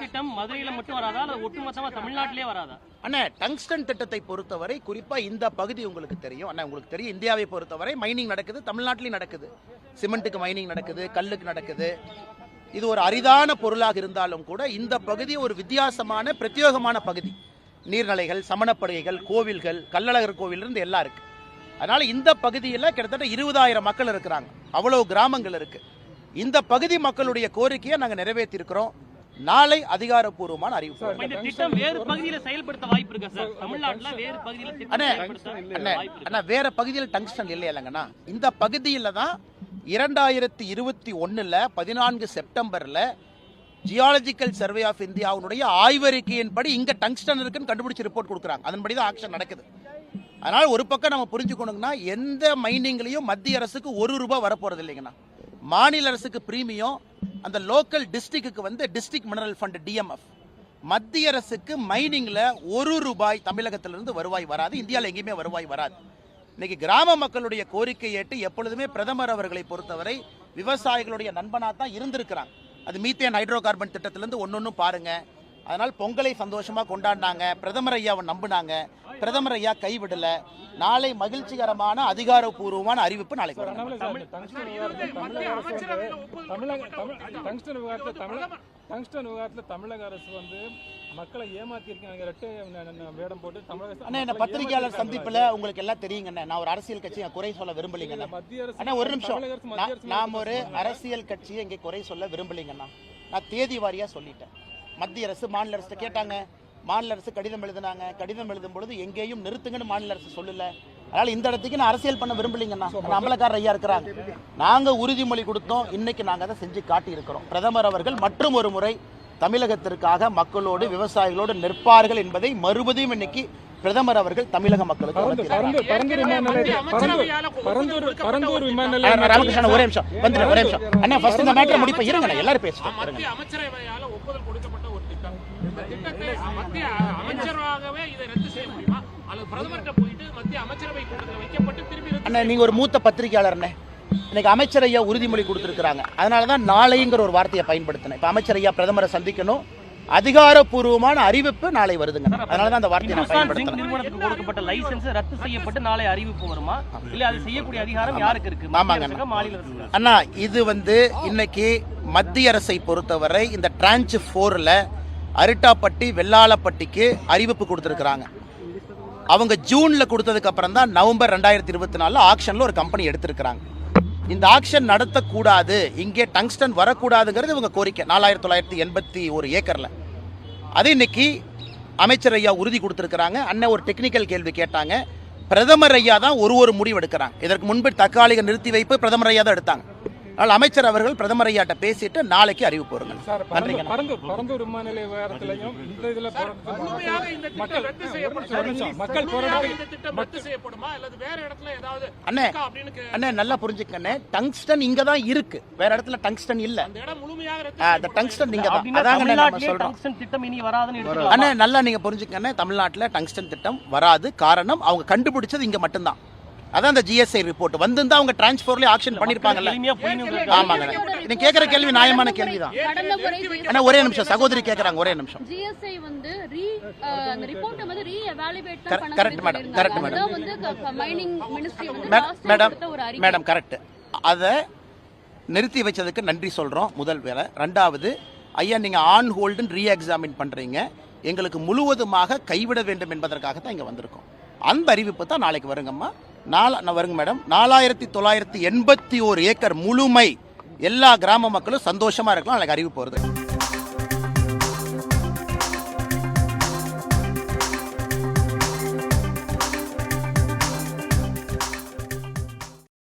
திட்டம் மதுரையில மட்டும் வராதா அல்லது ஒட்டுமொத்தமா தமிழ்நாட்டிலே வராதா? அண்ணா, டங்ஸ்டன் திட்டத்தை பொறுத்தவரை குறிப்பா இந்த பகுதி உங்களுக்கு தெரியும். அண்ணா, உங்களுக்கு தெரியும், இந்தியாவை பொறுத்தவரை மைனிங் நடக்குது, தமிழ்நாட்டிலையும் நடக்குது. சிமெண்ட்டுக்கு மைனிங் நடக்குது, கல்லுக்கு நடக்குது. இது ஒரு அரிதான பொருளாக இருந்தாலும் கூட இந்த பகுதி ஒரு வித்தியாசமான பிரத்யேகமான பகுதி. நீர்நிலைகள், சமணப்படுகைகள், கோவில்கள், கள்ளழகர் கோவிலிருந்து எல்லாம் இருக்கு. அதனால இந்த பகுதியில் கிட்டத்தட்ட 20,000 மக்கள் இருக்கிறாங்க, அவ்வளவு கிராமங்கள் இருக்கு. இந்த பகுதி மக்களுடைய கோரிக்கையை நாங்கள் நிறைவேற்றி இருக்கிறோம். நாளை அதிகாரப்பூர்வமான அறிவிப்பு. வேற பகுதியில் டங்ஸ்டன் இல்லையாங்கண்ணா, இந்த பகுதியில் தான் 2021 14 செப்டம்பர்ல ஜியாலஜிக்கல் சர்வே ஆஃப் இந்தியாவுடைய ஆய்வறிக்கையின்படி இங்க டங்ஸ்டன் இருக்குன்னு கண்டுபிடிச்சு ரிப்போர்ட் கொடுக்குறாங்க. அதன்படி தான் ஆக்ஷன் நடக்குது. அதனால ஒரு பக்கம் நம்ம புரிஞ்சுக்கணுங்கன்னா, எந்த மைனிங்லையும் மத்திய அரசுக்கு ₹1 வரப்போறது இல்லைங்கண்ணா. மாநில அரசுக்கு பிரீமியம், அந்த லோக்கல் டிஸ்ட்ரிக்ட்டுக்கு வந்து டிஸ்ட்ரிக்ட் மினரல் ஃபண்ட் DMF. மத்திய அரசுக்கு மைனிங்ல ₹1 தமிழகத்திலிருந்து வருவாய் வராது, இந்தியாவில் எங்கேயுமே வருவாய் வராது. இன்னைக்கு கிராம மக்களுடைய கோரிக்கை ஏற்று எப்பொழுதுமே பிரதமர் அவர்களை பொறுத்தவரை விவசாயிகளுடைய நண்பனா தான் இருந்திருக்கிறாங்க. அது மீத்தேன் ஹைட்ரோ கார்பன் திட்டத்திலிருந்து ஒன்னொன்னும் பாருங்க. அதனால் பொங்கலை சந்தோஷமா கொண்டாடினாங்க, பிரதமர் ஐயாவை நம்பினாங்க, பிரதமர் ஐயா கைவிடல. நாளை மகிழ்ச்சிகரமான அதிகாரப்பூர்வமான அறிவிப்பு நாளைக்கு வரும். டங்ஸ்டன் விவகாரத்தில் தமிழக அரசு வந்து மக்களை ஏமாத்தி இருக்காங்க. பத்திரிகையாளர் சந்திப்புல உங்களுக்கு எல்லாம் தெரியுங்க. நான் ஒரு அரசியல் கட்சியை குறை சொல்ல விரும்பலீங்கண்ணா. ஒரு நிமிஷம், நாம் ஒரு அரசியல் கட்சியை இங்கே குறை சொல்ல விரும்பலீங்கண்ணா. நான் தேதி வாரியா சொல்லிட்டேன். மத்திய அரசு மாநில அரசு கேட்டாங்க, மாநில அரசு கடிதம் எழுதினாங்க. கடிதம் எழுதும் பொழுது எங்கேயும் நிறுத்துங்கன்னு மாநில அரசு சொல்லல. அதனால இந்த இடத்துக்கு நான் அரசியல் பண்ண விரும்பலீங்கண்ணா. அமலக்காரர் ஐயா இருக்கிறாங்க, நாங்க உறுதிமொழி கொடுத்தோம், இன்னைக்கு நாங்க அதை செஞ்சு காட்டி இருக்கிறோம். பிரதமர் அவர்கள் மற்றும் ஒரு முறை தமிழகத்திற்காக மக்களோடு விவசாயிகளோடு நிற்பார்கள் என்பதை மறுபடியும் இன்னைக்கு பிரதமர் அவர்கள் தமிழக மக்களுக்கு ராமகிருஷ்ணன் ஒரே நிமிஷம் வந்துடுறேன், ஒரே நிமிஷம் அண்ணா. ஃபர்ஸ்ட் இந்த மேட்டரை முடிப்ப இருங்க, எல்லாரும் பேசுறேன். அண்ணா, நீங்க ஒரு மூத்த பத்திரிகையாளர் அண்ணே. இன்னைக்கு அமைச்சர் ஐயா உறுதிமொழி கொடுத்திருக்கிறாங்க. அதனாலதான் நாளைங்கிற ஒரு வார்த்தையை பயன்படுத்தினேன். இப்ப அமைச்சர் ஐயா பிரதமரை சந்திக்கணும், அதிகாரப்பூர்வமான அறிவிப்பு நாளை வருதுங்க. அதனாலதான் அந்த வார்த்தையை நான் பயன்படுத்தினேன். நிறுவனத்துக்கு கொடுக்கப்பட்ட லைசென்ஸ் ரத்து செய்யப்பட்டு நாளை அறிவிப்பு வருமா, இல்ல அது செய்யக்கூடிய அதிகாரம் யாருக்கு இருக்கு? ஆமாங்க அண்ணா, இது வந்து இன்னைக்கு மத்திய அரசை பொறுத்தவரை இந்த டிரான்ச் 4ல அரிட்டாப்பட்டி வெள்ளாளப்பட்டிக்கு அறிவிப்பு கொடுத்திருக்கிறாங்க. அவங்க ஜூன்ல கொடுத்ததுக்கு அப்புறம் தான் நவம்பர் 2024 ஆக்ஷன்ல ஒரு கம்பெனி எடுத்திருக்கிறாங்க. இந்த ஆக்ஷன் நடத்தக்கூடாது, இங்கே டங்ஸ்டன் வரக்கூடாதுங்கிறது இவங்க கோரிக்கை. 4981 ஏக்கர்ல அது இன்னைக்கு அமைச்சர் ஐயா உறுதி கொடுத்திருக்கிறாங்க. அண்ணன் ஒரு டெக்னிக்கல் கேள்வி கேட்டாங்க. பிரதமர் ஐயா தான் ஒரு முடிவு எடுக்கிறாங்க. இதற்கு முன்பு தற்காலிக நிறுத்தி வைப்பு பிரதமர் ஐயா தான் எடுத்தாங்க. அதனால் அமைச்சர் அவர்கள் பிரதமர் ஐயாட்ட பேசிட்டு நாளைக்கு அறிவிப்பு வருங்க. பரந்தூர் விமான நிலைய விவகாரத்திலையும் இந்த இதுல அண்ணே நல்லா புரிஞ்சுக்கண்ணே, டங்ஸ்டன் இங்க தான் இருக்கு, வேற இடத்துல டங்ஸ்டன் இல்ல. அந்த டங்ஸ்டன் இங்க தான், அதாங்க நம்ம சொல்றோம். அண்ணே நல்லா நீங்க புரிஞ்சுக்கண்ணே, தமிழ்நாட்டுல டங்ஸ்டன் திட்டம் வராது. காரணம் அவங்க கண்டுபிடிச்சது இங்க மட்டும்தான். அதான் அந்த GSI ரிப்போர்ட் வந்திருந்தா அவங்க டிரான்ஸ்போர்ட்லயே ஆக்ஷன் பண்ணிருப்பாங்கல்ல. ஆமாங்க, நீங்க கேக்குற கேள்வி நியாயமான கேள்விதான். ஆனா ஒரே நிமிஷம், சகோதரி கேக்குறாங்க, ஒரே நிமிஷம். GSI வந்து அந்த ரிப்போர்ட் வந்து ரீஎவாலுவேட் பண்ண கரெக்ட் மேடம், கரெக்ட் மேடம். வந்து மைனிங் மினிஸ்ட்ரி வந்து மேடம் கரெக்ட். அதை நிறுத்தி வச்சதுக்கு நன்றி சொல்றோம், முதல் வேலை. ரெண்டாவது, ஐயா நீங்க ஆன் ஹோல்டுன்னு ரீ எக்ஸாமின் பண்றீங்க, எங்களுக்கு முழுவதுமாக கைவிட வேண்டும் என்பதற்காக தான் இங்க வந்திருக்கோம். அந்த அறிவிப்பு தான் நாளைக்கு வருங்கம்மா. வருங்க மேடம். 4981 ஏக்கர் முழுமை எல்லா கிராம மக்களும் சந்தோஷமா இருக்கலாம். நாளைக்கு அறிவிப்பு வருது.